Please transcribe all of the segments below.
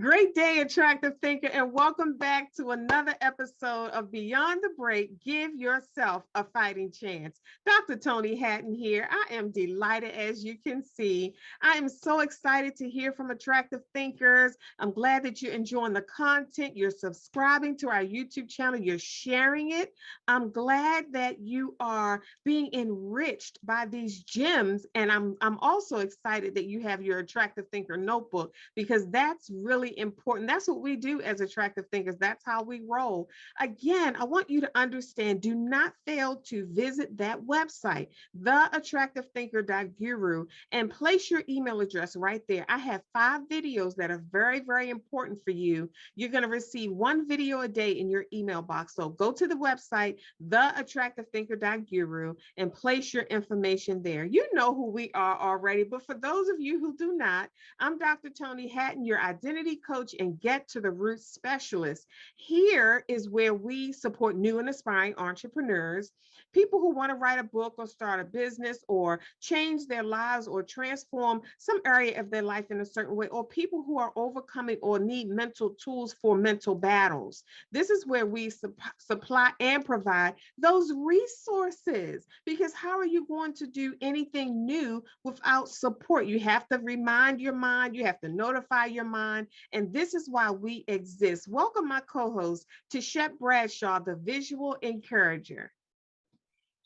Great day, attractive thinker, and welcome back to another episode of Beyond the Break. Give yourself a fighting chance. Dr. Toni Hatton here. I am delighted, as you can see. I am so excited to hear from attractive thinkers. I'm glad that you're enjoying the content. You're subscribing to our YouTube channel. You're sharing it. I'm glad that you are being enriched by these gems, and I'm also excited that you have your attractive thinker notebook, because that's really important. That's what we do as attractive thinkers. That's how we roll. Again, I want you to understand, do not fail to visit that website, theattractivethinker.guru, and place your email address right there. I have 5 videos that are very, very important for you. You're going to receive 1 video a day in your email box. So go to the website, theattractivethinker.guru, and place your information there. You know who we are already, but for those of you who do not, I'm Dr. Toni Hatton, your identity coach and get to the root specialist. Here is where we support new and aspiring entrepreneurs, people who want to write a book or start a business or change their lives or transform some area of their life in a certain way, or people who are overcoming or need mental tools for mental battles. This is where we supply and provide those resources, because how are you going to do anything new without support? You have to remind your mind, you have to notify your mind, and this is why we exist. Welcome my co-host, Tichet Bradshaw, the visual encourager.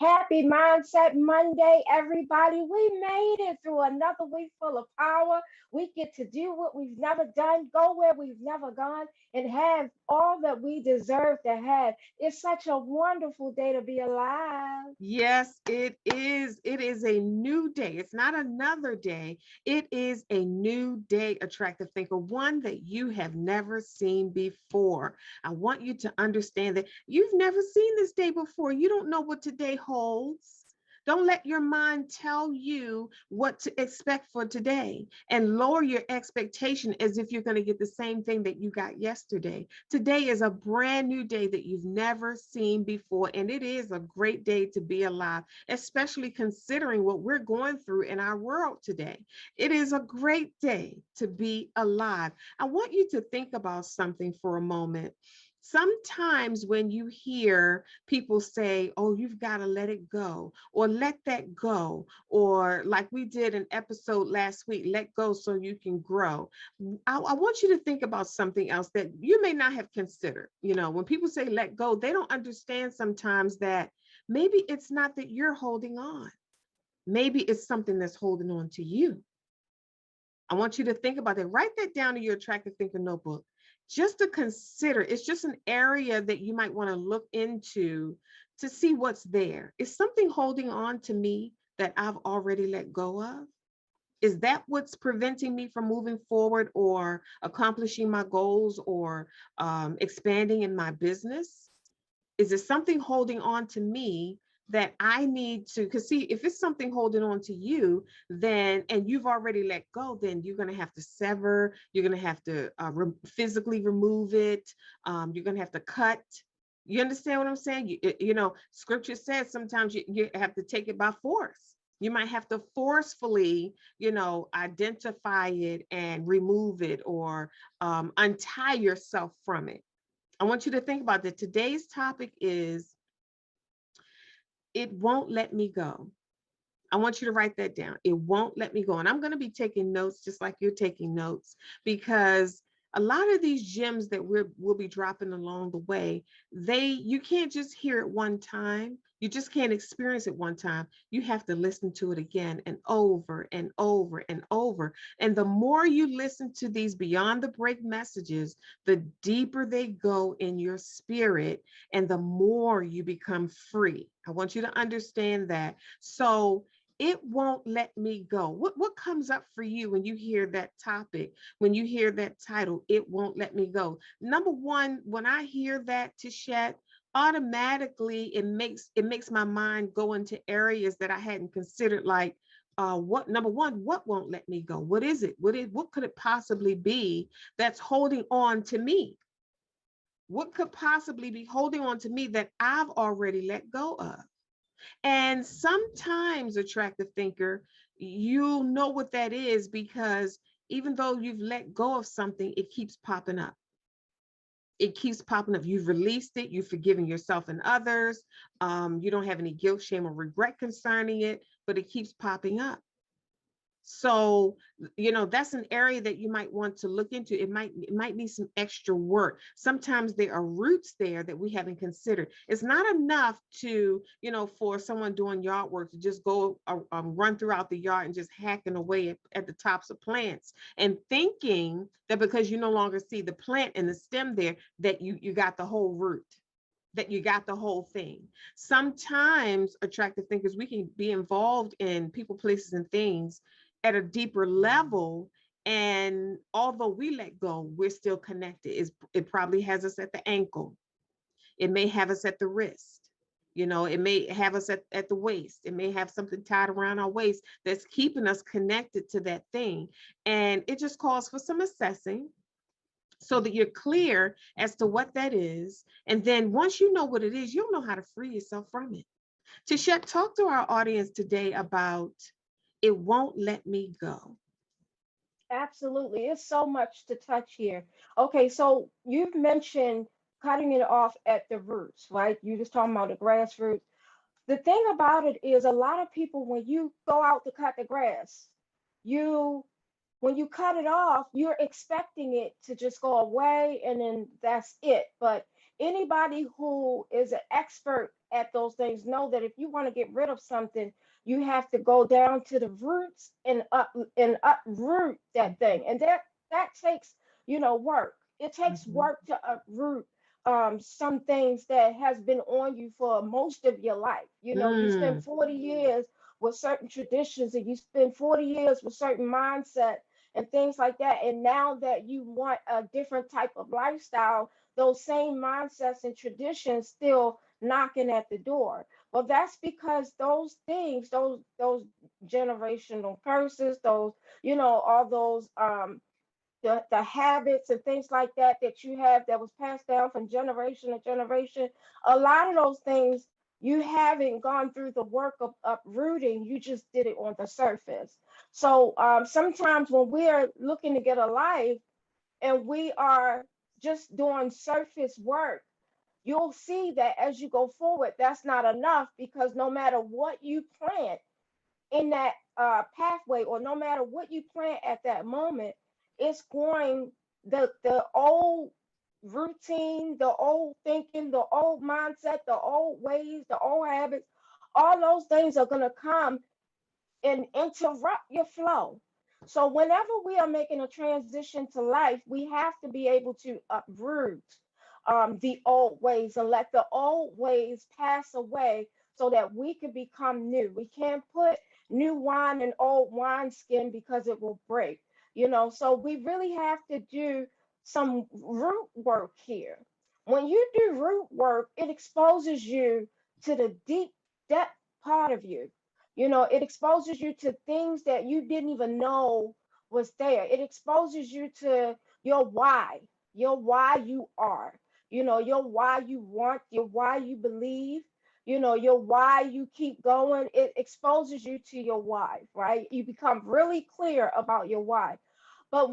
Happy Mindset Monday, everybody. We made it through another week full of power. We get to do what we've never done, go where we've never gone, and have all that we deserve to have. It's such a wonderful day to be alive. Yes, it is. It is a new day. It's not another day. It is a new day, attractive thinker, one that you have never seen before. I want you to understand that you've never seen this day before. You don't know what today holds. Don't let your mind tell you what to expect for today, and lower your expectation as if you're going to get the same thing that you got yesterday. Today is a brand new day that you've never seen before, and it is a great day to be alive, especially considering what we're going through in our world today. It is a great day to be alive. I want you to think about something for a moment. Sometimes when you hear people say, oh, you've got to let it go, or let that go, or like we did an episode last week, let go so you can grow. I want you to think about something else that you may not have considered. You know, when people say let go, they don't understand sometimes that maybe it's not that you're holding on. Maybe it's something that's holding on to you. I want you to think about that. Write that down in your attractive thinker notebook, just to consider. It's just an area that you might want to look into to see what's there. Is something holding on to me that I've already let go of? Is that what's preventing me from moving forward or accomplishing my goals or expanding in my business? Is it something holding on to me that I need to, because see, if it's something holding on to you, then, and you've already let go, then you're going to have to sever, you're going to have to physically remove it. You're going to have to cut. You understand what I'm saying? You know, scripture says sometimes you have to take it by force. You might have to forcefully, you know, identify it and remove it, or untie yourself from it. I want you to think about that. Today's topic is, it won't let me go. I want you to write that down. It won't let me go. And I'm going to be taking notes just like you're taking notes, because a lot of these gems that we'll be dropping along the way, you can't just hear it one time. You just can't experience it one time. You have to listen to it again and over and over and over. And the more you listen to these beyond the break messages, the deeper they go in your spirit and the more you become free. I want you to understand that. So it won't let me go. What comes up for you when you hear that topic, when you hear that title, it won't let me go? Number one, when I hear that, Tichet, automatically it makes my mind go into areas that I hadn't considered, like number one, what won't let me go? What is it? What could it possibly be that's holding on to me? What could possibly be holding on to me that I've already let go of? And sometimes, attractive thinker, you'll know what that is because even though you've let go of something, it keeps popping up. It keeps popping up. You've released it, you've forgiven yourself and others. You don't have any guilt, shame, or regret concerning it, but it keeps popping up. So, that's an area that you might want to look into. It might need some extra work. Sometimes there are roots there that we haven't considered. It's not enough to, for someone doing yard work to just go run throughout the yard and just hacking away at the tops of plants and thinking that because you no longer see the plant and the stem there, that you got the whole root, that you got the whole thing. Sometimes attractive thinkers, we can be involved in people, places, and things at a deeper level. And although we let go, we're still connected. It probably has us at the ankle. It may have us at the wrist. It may have us at the waist. It may have something tied around our waist that's keeping us connected to that thing. And it just calls for some assessing so that you're clear as to what that is. And then once you know what it is, you'll know how to free yourself from it. Tichet, talk to our audience today about it won't let me go. Absolutely. It's so much to touch here. Okay, so you've mentioned cutting it off at the roots, right? You just talking about the grassroots. The thing about it is a lot of people, when you go out to cut the grass, you when you cut it off, you're expecting it to just go away and then that's it. But anybody who is an expert at those things know that if you want to get rid of something, you have to go down to the roots and uproot that thing. And that takes, work. It takes Mhm. work to uproot some things that has been on you for most of your life. You spend Mm, 40 years with certain traditions and you spend 40 years with certain mindset and things like that. And now that you want a different type of lifestyle, those same mindsets and traditions still knocking at the door. Well, that's because those things, those generational curses, those, all those the habits and things like that you have that was passed down from generation to generation, a lot of those things you haven't gone through the work of uprooting, you just did it on the surface. So sometimes when we're looking to get a life and we are just doing surface work, you'll see that as you go forward, that's not enough, because no matter what you plant in that pathway, or no matter what you plant at that moment, it's going the old routine, the old thinking, the old mindset, the old ways, the old habits, all those things are going to come and interrupt your flow. So whenever we are making a transition to life, we have to be able to uproot the old ways and let the old ways pass away so that we can become new. We can't put new wine in old wineskin because it will break. So we really have to do some root work here. When you do root work, it exposes you to the deep depth part of you. It exposes you to things that you didn't even know was there. It exposes you to your why you are, your why you want, your why you believe, your why you keep going. It exposes you to your why, right? You become really clear about your why. But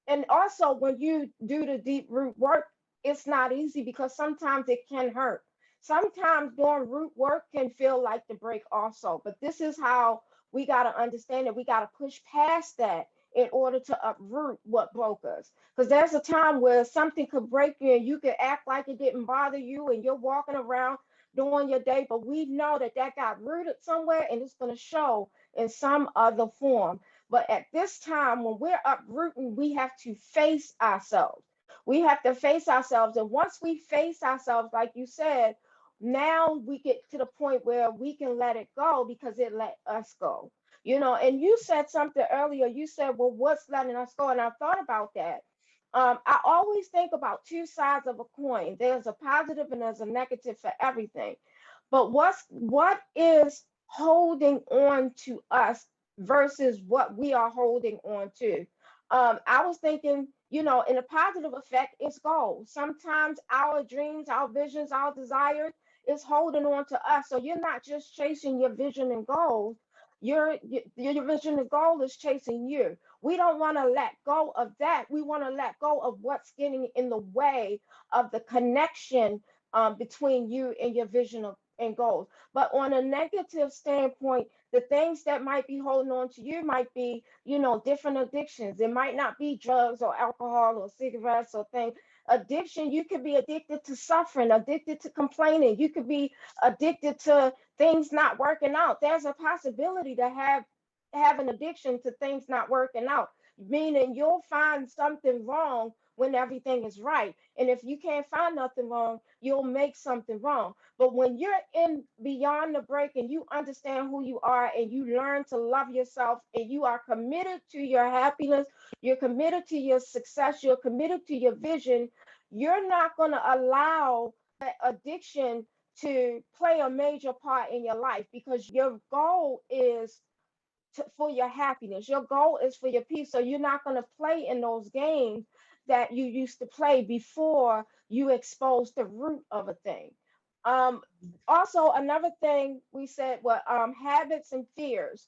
and also when you do the deep root work, it's not easy because sometimes it can hurt. Sometimes doing root work can feel like the break also, but this is how we got to understand it. We got to push past that in order to uproot what broke us. Because there's a time where something could break you and you could act like it didn't bother you and you're walking around doing your day, but we know that that got rooted somewhere and it's going to show in some other form. But at this time, when we're uprooting, we have to face ourselves. We have to face ourselves. And once we face ourselves, like you said, now we get to the point where we can let it go because it let us go. And you said something earlier. You said, well, what's letting us go? And I thought about that. I always think about two sides of a coin. There's a positive and there's a negative for everything. But what is holding on to us versus what we are holding on to? I was thinking, in a positive effect, it's goals. Sometimes our dreams, our visions, our desires is holding on to us. So you're not just chasing your vision and goals. your vision and goal is chasing you. We don't want to let go of that. We want to let go of what's getting in the way of the connection between you and your vision and goals. But on a negative standpoint, the things that might be holding on to you might be, different addictions. It might not be drugs or alcohol or cigarettes or things. Addiction, you could be addicted to suffering, addicted to complaining. You could be addicted to things not working out. There's a possibility to have an addiction to things not working out, meaning you'll find something wrong when everything is right. And if you can't find nothing wrong, you'll make something wrong. But when you're in beyond the break and you understand who you are and you learn to love yourself and you are committed to your happiness, you're committed to your success, you're committed to your vision, you're not going to allow that addiction to play a major part in your life, because your goal is for your happiness. Your goal is for your peace. So you're not going to play in those games that you used to play before you expose the root of a thing. Um, Also, another thing we said were habits and fears.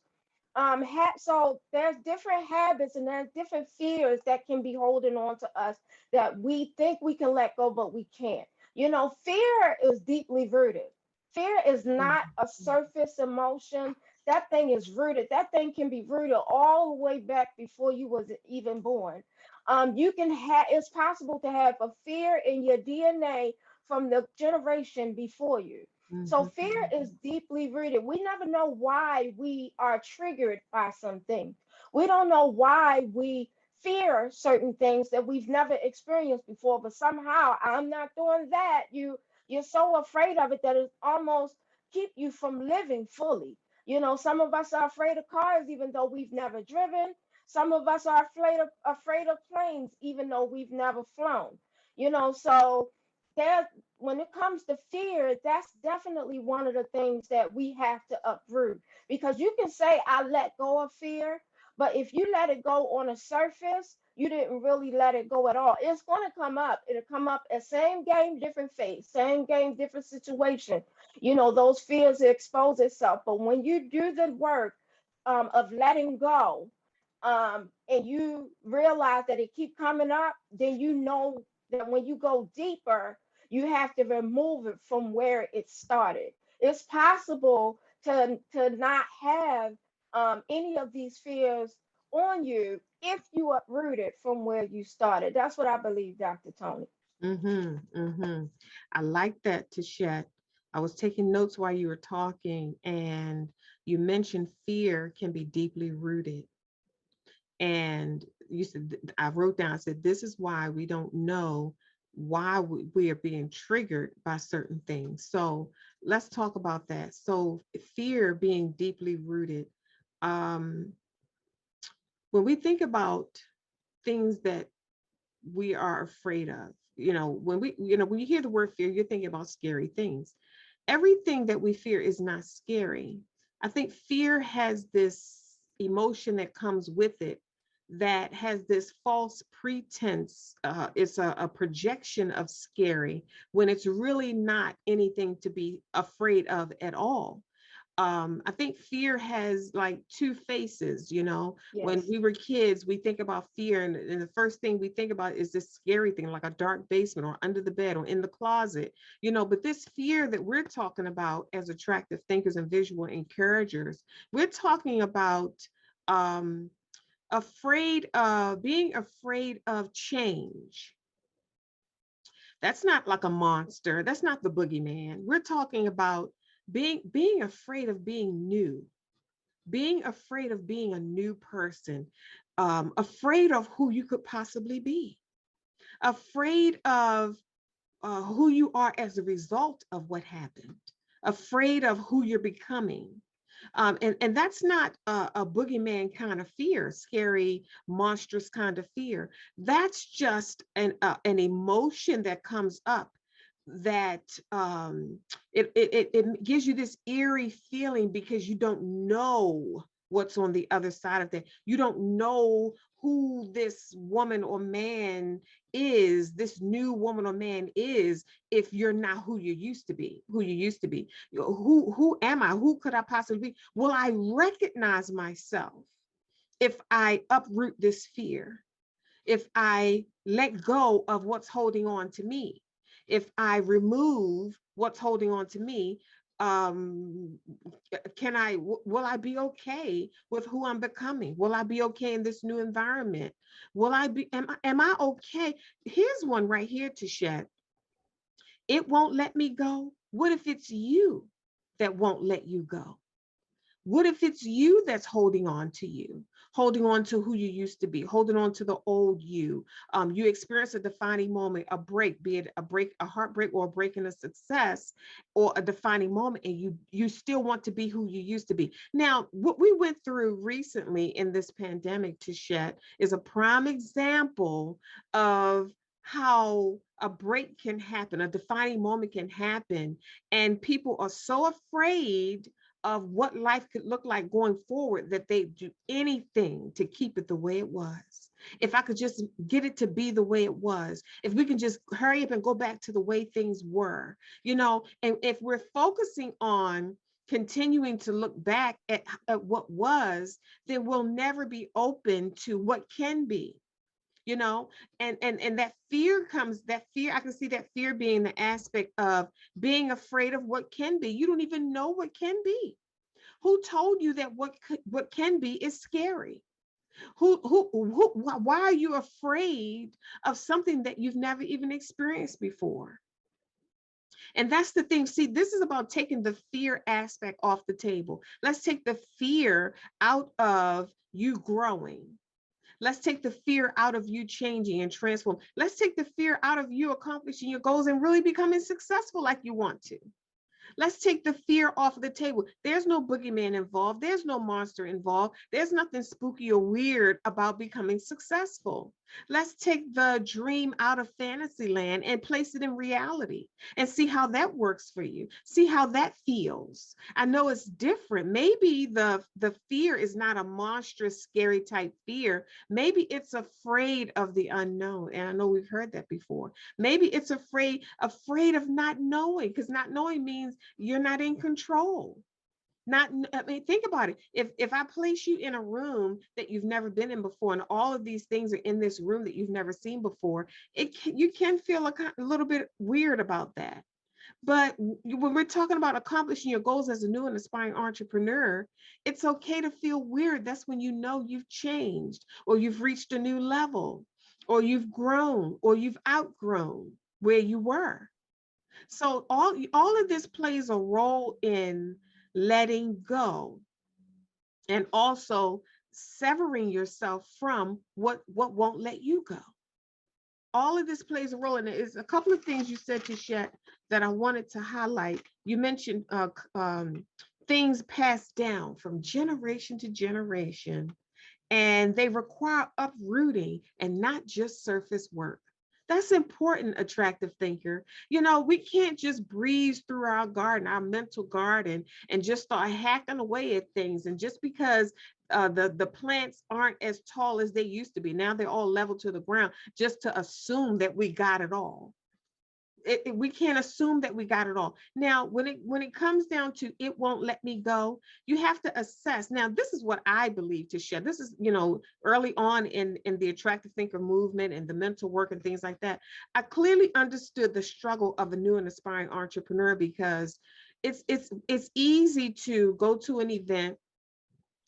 So there's different habits and there's different fears that can be holding on to us that we think we can let go, but we can't. Fear is deeply rooted. Fear is not a surface emotion. That thing is rooted. That thing can be rooted all the way back before you was even born. You can have. It's possible to have a fear in your DNA from the generation before you. So Mhm. fear is deeply rooted. We never know why we are triggered by something. We don't know why we fear certain things that we've never experienced before, but somehow I'm not doing that. You're so afraid of it that it almost keep you from living fully. Some of us are afraid of cars even though we've never driven. Some of us are afraid of planes even though we've never flown. So there when it comes to fear, that's definitely one of the things that we have to uproot, because you can say, I let go of fear, but if you let it go on a surface, you didn't really let it go at all. It's going to come up. It'll come up as same game, different face, same game, different situation. Those fears expose itself. But when you do the work of letting go, and you realize that it keep coming up, then you know that when you go deeper, you have to remove it from where it started. It's possible to not have any of these fears on you if you uproot it from where you started. That's what I believe, Dr. Tony. Mhm. Mhm. I like that, Tachet. I was taking notes while you were talking, and you mentioned fear can be deeply rooted. And you said, I wrote down, I said, this is why we don't know why we are being triggered by certain things. So let's talk about that. So fear being deeply rooted. Um, when we think about things that we are afraid of, when you hear the word fear, you're thinking about scary things. Everything that we fear is not scary. I think fear has this emotion that comes with it that has this false pretense. It's a projection of scary when it's really not anything to be afraid of at all. I think fear has like two faces. When Yes. we were kids, we think about fear, and the first thing we think about is this scary thing, like a dark basement or under the bed or in the closet. But this fear that we're talking about as attractive thinkers and visual encouragers, we're talking about um, being afraid of change. That's not like a monster. That's not the boogeyman. We're talking about being afraid of being new, being afraid of being a new person, afraid of who you could possibly be, afraid of who you are as a result of what happened, afraid of who you're becoming. And that's not a boogeyman kind of fear, scary, monstrous kind of fear. That's just an emotion that comes up that it gives you this eerie feeling because you don't know. what's on the other side of that. You don't know who this woman or man is, this new woman or man is, if you're not who you used to be, who am I? Who could I possibly be? Will I recognize myself if I uproot this fear? If I let go of what's holding on to me, if I remove what's holding on to me, um, will I be okay with who I'm becoming? Will I be okay in this new environment? Am I okay? Here's one right here, Tichet. It won't let me go. What if it's you that won't let you go? What if it's you that's holding on to you, holding on to who you used to be, holding on to the old you? You experience a defining moment, a break, be it a break, a heartbreak, or a break in a success, or a defining moment, and you still want to be who you used to be. Now, what we went through recently in this pandemic, Tichet, is a prime example of how a break can happen, a defining moment can happen, and people are so afraid of what life could look like going forward that they do anything to keep it the way it was. If I could just get it to be the way it was, if we can just hurry up and go back to the way things were, and if we're focusing on continuing to look back at what was, then we'll never be open to what can be. you know and that fear comes, that fear, I can see that fear being the aspect of being afraid of what can be. You don't even know what can be. Who told you that what can be is scary? Why are you afraid of something that you've never even experienced before? And that's the thing. See, this is about taking the fear aspect off the table. Let's take the fear out of you growing. Let's take the fear out of you changing and transform. Let's take the fear out of you accomplishing your goals and really becoming successful like you want to. Let's take the fear off the table. There's no boogeyman involved. There's no monster involved. There's nothing spooky or weird about becoming successful. Let's take the dream out of fantasy land and place it in reality and see how that works for you. See how that feels. I know it's different. Maybe the fear is not a monstrous, scary type fear. Maybe it's afraid of the unknown. And I know we've heard that before. Maybe it's afraid of not knowing, because not knowing means you're not in control. I mean, think about it. If I place you in a room that you've never been in before, and all of these things are in this room that you've never seen before, you can feel a little bit weird about that. But when we're talking about accomplishing your goals as a new and aspiring entrepreneur, it's okay to feel weird. That's when you know you've changed, or you've reached a new level, or you've grown, or you've outgrown where you were. So all of this plays a role in letting go, and also severing yourself from what won't let you go. All of this plays a role, and there's a couple of things you said, Tichet, that I wanted to highlight. You mentioned things passed down from generation to generation, and they require uprooting and not just surface work. That's important, attractive thinker. We can't just breeze through our garden, our mental garden, and just start hacking away at things. And just because the plants aren't as tall as they used to be, now they're all level to the ground, just to assume that we got it all. We can't assume that we got it all. Now, when it comes down to it won't let me go, you have to assess. Now, this is what I believe, to share. This is, early on in the attractive thinker movement and the mental work and things like that. I clearly understood the struggle of a new and aspiring entrepreneur, because it's easy to go to an event,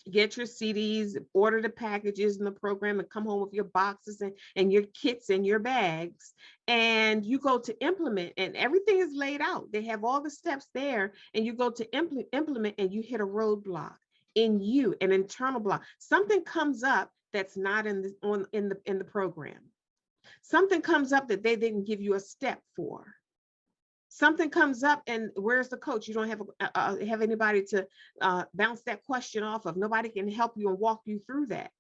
get your CDs, order the packages in the program, and come home with your boxes and your kits and your bags. And you go to implement, and everything is laid out. They have all the steps there, and you go to implement, and you hit a roadblock in you, an internal block. Something comes up that's not in the program. Something comes up that they didn't give you a step for. Something comes up, and where's the coach? You don't have anybody to bounce that question off of. Nobody can help you and walk you through that.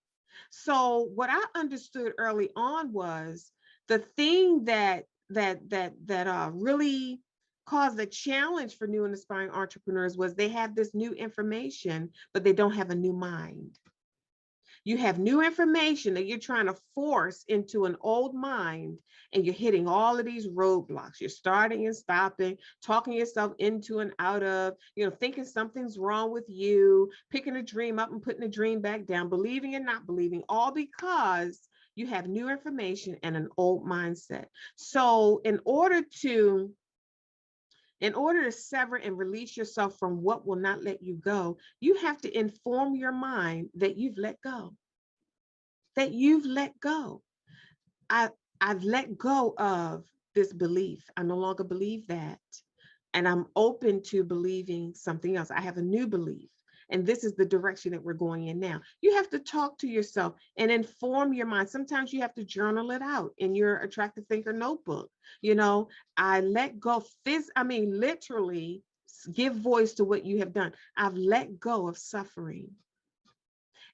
So what I understood early on was the thing that really caused a challenge for new and aspiring entrepreneurs was they have this new information, but they don't have a new mind. You have new information that you're trying to force into an old mind, and you're hitting all of these roadblocks. You're starting and stopping, talking yourself into and out of, thinking something's wrong with you, picking a dream up and putting the dream back down, believing and not believing, all because you have new information and an old mindset. So in order to sever and release yourself from what will not let you go, you have to inform your mind that you've let go, that you've let go. I, I've let go of this belief. I no longer believe that. And I'm open to believing something else. I have a new belief. And this is the direction that we're going in now. You have to talk to yourself and inform your mind. Sometimes you have to journal it out in your attractive thinker notebook. You know, I let go, literally give voice to what you have done. I've let go of suffering.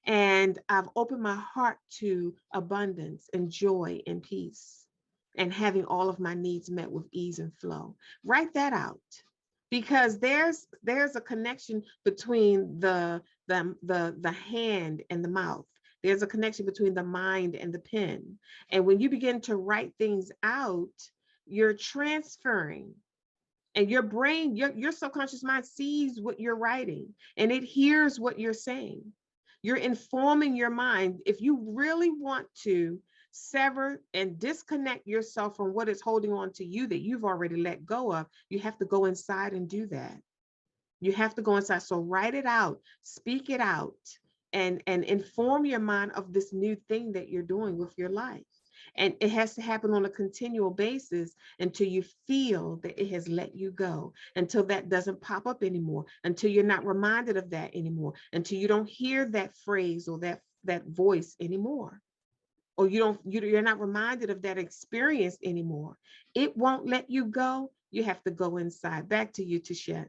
And I've opened my heart to abundance and joy and peace and having all of my needs met with ease and flow. Write that out, because there's a connection between the hand and the mouth. There's a connection between the mind and the pen. And when you begin to write things out, you're transferring, and your brain, your subconscious mind sees what you're writing, and it hears what you're saying. You're informing your mind. If you really want to sever and disconnect yourself from what is holding on to you that you've already let go of, you have to go inside and do that. You have to go inside. So write it out, speak it out, and inform your mind of this new thing that you're doing with your life. And it has to happen on a continual basis until you feel that it has let you go, until that doesn't pop up anymore, until you're not reminded of that anymore, until you don't hear that phrase or that voice anymore, or you're not reminded of that experience anymore. It won't let you go. You have to go inside. Back to you, Tachet.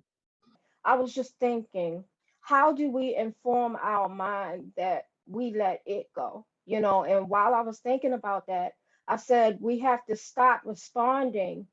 I was just thinking, how do we inform our mind that we let it go? And while I was thinking about that, I said we have to stop responding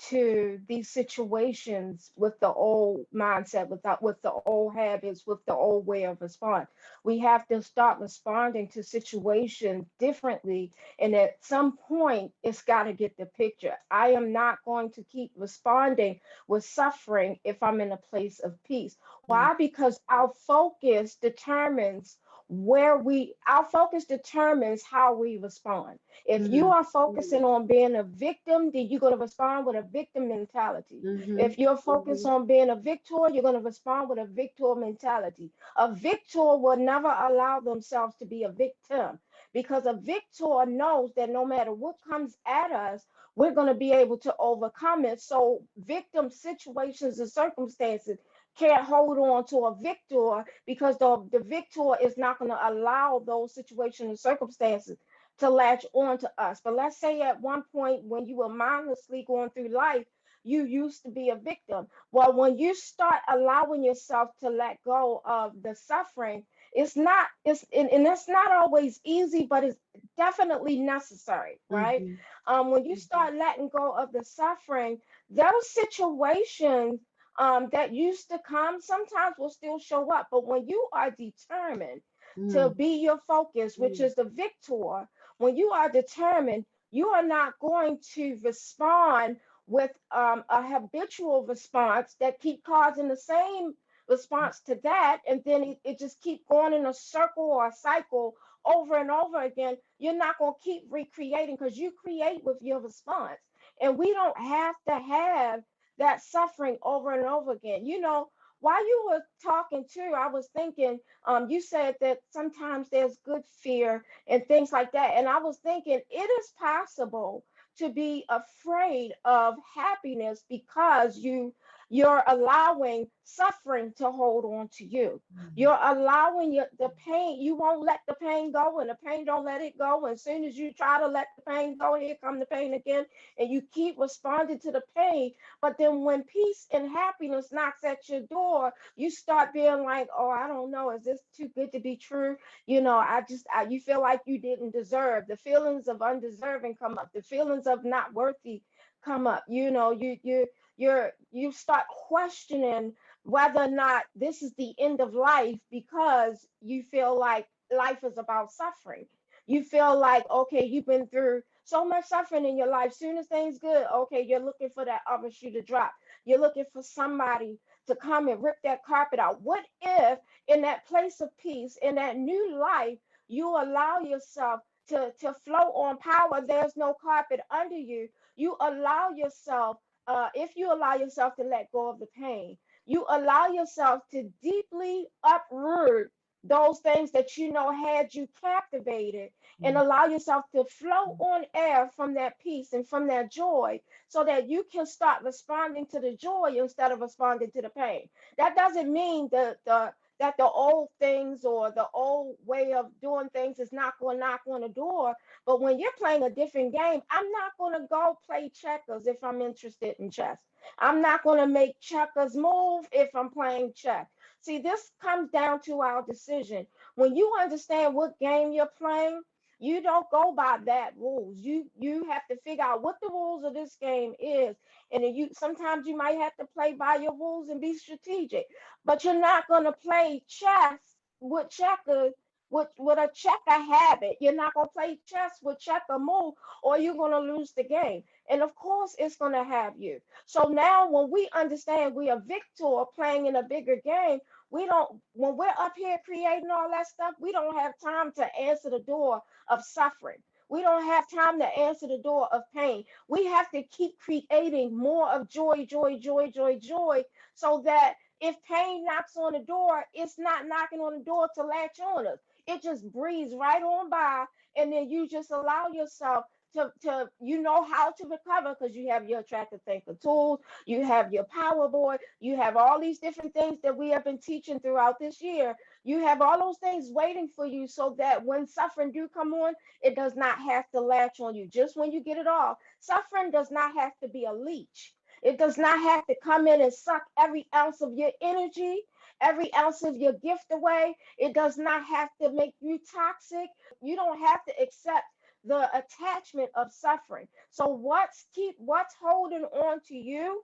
to these situations with the old mindset, with the old habits, with the old way of response. We have to start responding to situations differently. And at some point, it's got to get the picture. I am not going to keep responding with suffering if I'm in a place of peace. Why? Because our focus determines how we respond. If you Mm-hmm. are focusing on being a victim, then you're going to respond with a victim mentality. Mm-hmm. If you're focused on being a victor, you're going to respond with a victor mentality. A victor will never allow themselves to be a victim, because a victor knows that no matter what comes at us, we're going to be able to overcome it. So victim situations and circumstances can't hold on to a victor, because the victor is not going to allow those situations and circumstances to latch on to us. But let's say at one point when you were mindlessly going through life, you used to be a victim. Well, when you start allowing yourself to let go of the suffering, and it's not always easy, but it's definitely necessary, right? Mm-hmm. When you start letting go of the suffering, those situations that used to come sometimes will still show up. But when you are determined to Mm-hmm. be your focus, which is the victor, when you are determined, you are not going to respond with a habitual response that keep causing the same response to that, and then it just keep going in a circle or a cycle over and over again. You're not going to keep recreating, because you create with your response, and we don't have to have that suffering over and over again. While you were talking too, I was thinking, you said that sometimes there's good fear and things like that. And I was thinking it is possible to be afraid of happiness because you're allowing suffering to hold on to you. You're allowing the pain. You won't let the pain go, and the pain don't let it go. And as soon as you try to let the pain go, here come the pain again, and you keep responding to the pain. But then when peace and happiness knocks at your door, you start being like, oh, I don't know, is this too good to be true? You feel like you didn't deserve. The feelings of undeserving come up. The feelings of not worthy come up. you start questioning whether or not this is the end of life, because you feel like life is about suffering. You feel like, okay, you've been through so much suffering in your life. Soon as things good, okay, you're looking for that other shoe to drop. You're looking for somebody to come and rip that carpet out. What if in that place of peace, in that new life, you allow yourself to flow on power? There's no carpet under you. You allow yourself, if you allow yourself to let go of the pain, you allow yourself to deeply uproot those things that you know had you captivated, and allow yourself to flow on air from that peace and from that joy, so that you can start responding to the joy instead of responding to the pain. That doesn't mean that the old things or the old way of doing things is not going to knock on the door. But when you're playing a different game, I'm not going to go play checkers if I'm interested in chess. I'm not going to make checkers move if I'm playing chess. See, this comes down to our decision. When you understand what game you're playing, you don't go by that rules. You have to figure out what the rules of this game is. And then you sometimes you might have to play by your rules and be strategic. But you're not gonna play chess with checkers with a checker habit. You're not gonna play chess with checker move, or you're gonna lose the game. And of course, it's gonna have you. So now, when we understand we are victor playing in a bigger game, we don't. When we're up here creating all that stuff, we don't have time to answer the door of suffering. We don't have time to answer the door of pain. We have to keep creating more of joy, joy, joy, joy, joy, so that if pain knocks on the door, it's not knocking on the door to latch on us. It just breathes right on by, and then you just allow yourself to you know how to recover, because you have your attractive thinker tools, you have your power board, you have all these different things that we have been teaching throughout this year. You have all those things waiting for you, so that when suffering do come on, it does not have to latch on you just when you get it all. Suffering does not have to be a leech. It does not have to come in and suck every ounce of your energy, every ounce of your gift away. It does not have to make you toxic. You don't have to accept the attachment of suffering. So what's holding on to you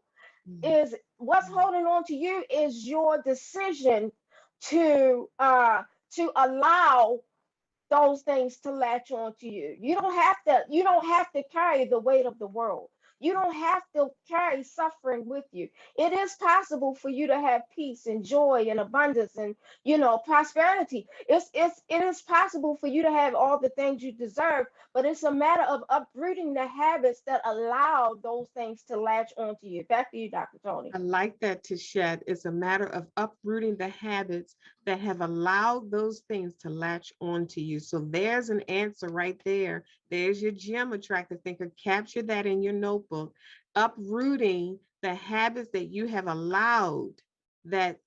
is what's holding on to you is your decision to allow those things to latch onto you. You don't have to carry the weight of the world. You don't have to carry suffering with you. It is possible for you to have peace and joy and abundance and prosperity. It is possible for you to have all the things you deserve, but it's a matter of uprooting the habits that allow those things to latch onto you. Back to you, Dr. Tony. I like that, Tichet. It's a matter of uprooting the habits that have allowed those things to latch onto you. So there's an answer right there. There's your gem, attractive thinker. Capture that in your notebook. Uprooting the habits that you have allowed that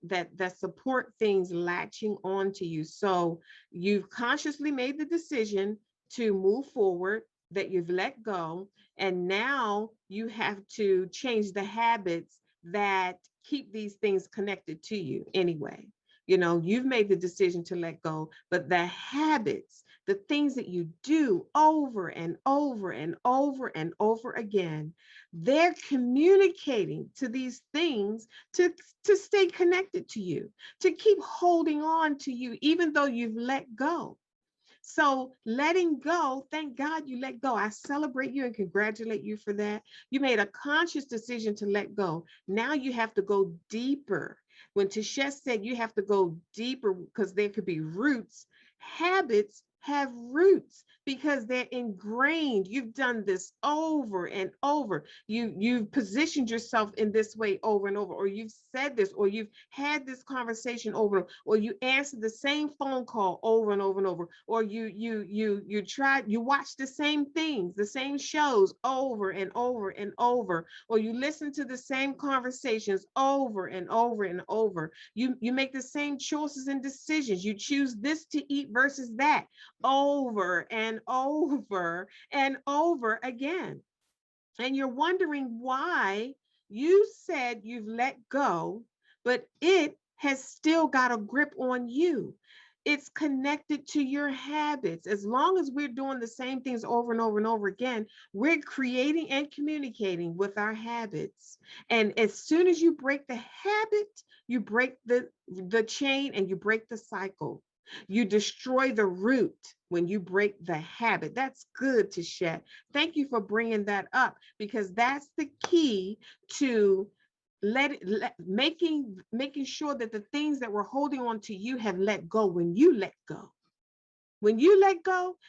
support things latching onto you. So you've consciously made the decision to move forward, that you've let go, and now you have to change the habits that keep these things connected to you anyway. You've made the decision to let go, but the habits, the things that you do over and over and over and over again, they're communicating to these things to stay connected to you, to keep holding on to you, even though you've let go. So letting go, thank God you let go. I celebrate you and congratulate you for that. You made a conscious decision to let go. Now you have to go deeper. When Tisha said you have to go deeper because there could be roots, habits have roots because they're ingrained. You've done this over and over. You've positioned yourself in this way over and over, or you've said this, or you've had this conversation over, or you answered the same phone call over and over and over, or you watch the same things, the same shows over and over and over, or you listen to the same conversations over and over and over. You make the same choices and decisions. You choose this to eat versus that over and over and over again. And you're wondering why you said you've let go, but it has still got a grip on you. It's connected to your habits. As long as we're doing the same things over and over and over again, we're creating and communicating with our habits. And as soon as you break the habit, you break the chain and you break the cycle. You destroy the root when you break the habit. That's good, Tichet. Thank you for bringing that up, because that's the key to making sure that the things that were holding on to you have let go. When you let go,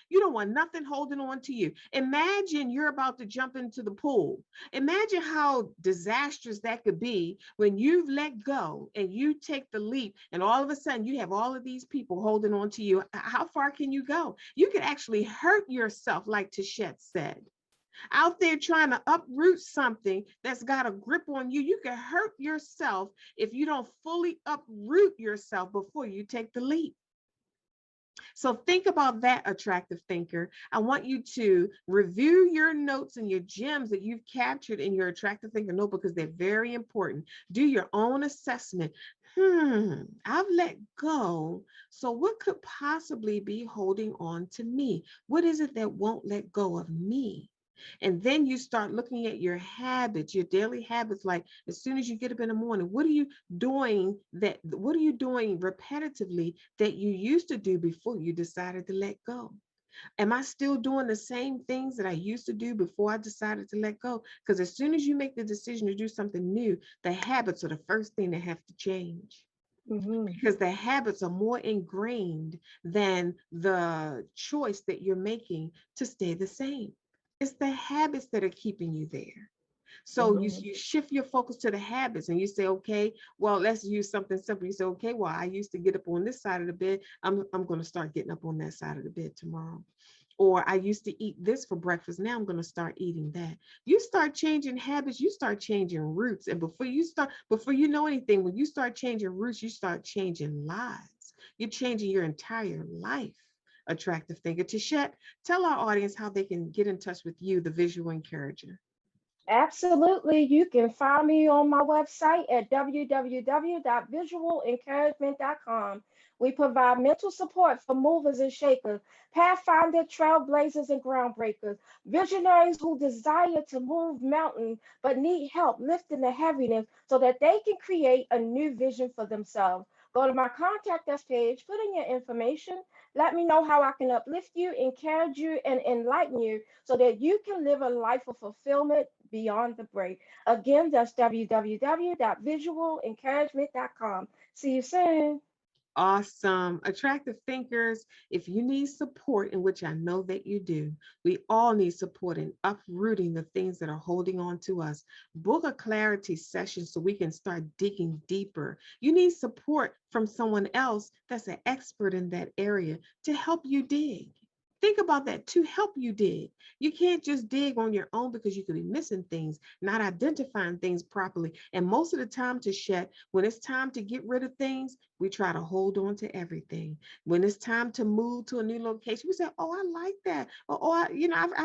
you don't want nothing holding on to you. Imagine you're about to jump into the pool. Imagine how disastrous that could be when you've let go and you take the leap, and all of a sudden you have all of these people holding on to you. How far can you go? You could actually hurt yourself, like Tichet said. Out there trying to uproot something that's got a grip on you, you can hurt yourself if you don't fully uproot yourself before you take the leap. So think about that, attractive thinker. I want you to review your notes and your gems that you've captured in your attractive thinker notebook, because they're very important. Do your own assessment. I've let go. So what could possibly be holding on to me? What is it that won't let go of me? And then you start looking at your habits, your daily habits. Like, as soon as you get up in the morning, what are you doing repetitively that you used to do before you decided to let go? Am I still doing the same things that I used to do before I decided to let go? Because as soon as you make the decision to do something new, the habits are the first thing that have to change, Mm-hmm. because the habits are more ingrained than the choice that you're making to stay the same. It's the habits that are keeping you there. So Mm-hmm. you shift your focus to the habits and you say, okay, well, let's use something simple. You say, okay, well, I used to get up on this side of the bed. I'm going to start getting up on that side of the bed tomorrow. Or I used to eat this for breakfast. Now I'm going to start eating that. You start changing habits, you start changing roots. And before you know anything, when you start changing roots, you start changing lives. You're changing your entire life. Attractive thinker. Tichet, tell our audience how they can get in touch with you, the visual encourager. Absolutely. You can find me on my website at www.visualencouragement.com. We provide mental support for movers and shakers, pathfinder, trailblazers, and groundbreakers, visionaries who desire to move mountains but need help lifting the heaviness so that they can create a new vision for themselves. Go to my contact us page, put in your information, let me know how I can uplift you, encourage you, and enlighten you so that you can live a life of fulfillment beyond the break. Again, that's www.visualencouragement.com. See you soon. Awesome. Attractive thinkers, if you need support, in which I know that you do, we all need support in uprooting the things that are holding on to us. Book a clarity session so we can start digging deeper. You need support from someone else that's an expert in that area to help you dig. Think about that, to help you dig. You can't just dig on your own, because you could be missing things, not identifying things properly. And most of the time, Tichet, when it's time to get rid of things, we try to hold on to everything. When it's time to move to a new location, we say, oh, I like that. I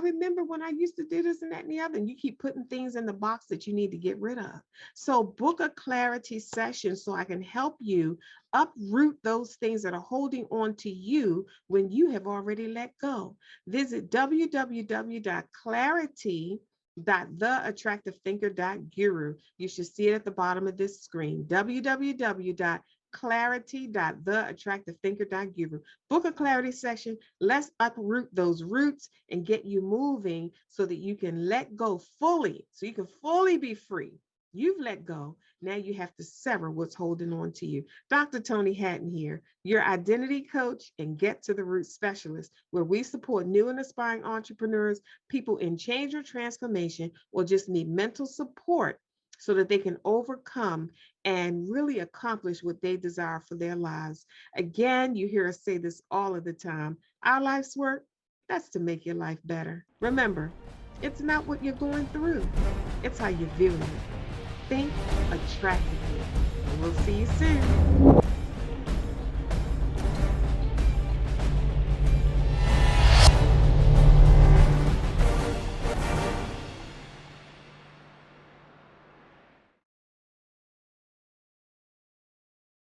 remember when I used to do this and that and the other. And you keep putting things in the box that you need to get rid of. So book a clarity session so I can help you uproot those things that are holding on to you when you have already let go. Visit www.clarity.theattractivethinker.guru. You should see it at the bottom of this screen. www.clarity.theattractivethinker.guru. Book a clarity session. Let's uproot those roots and get you moving so that you can let go fully, so you can fully be free. You've let go. Now you have to sever what's holding on to you. Dr. Toni Hatton here, your identity coach and get to the root specialist, where we support new and aspiring entrepreneurs, people in change or transformation, or just need mental support so that they can overcome and really accomplish what they desire for their lives. Again, you hear us say this all of the time. Our life's work, that's to make your life better. Remember, it's not what you're going through, it's how you're viewing it. Think attractively. And we'll see you soon.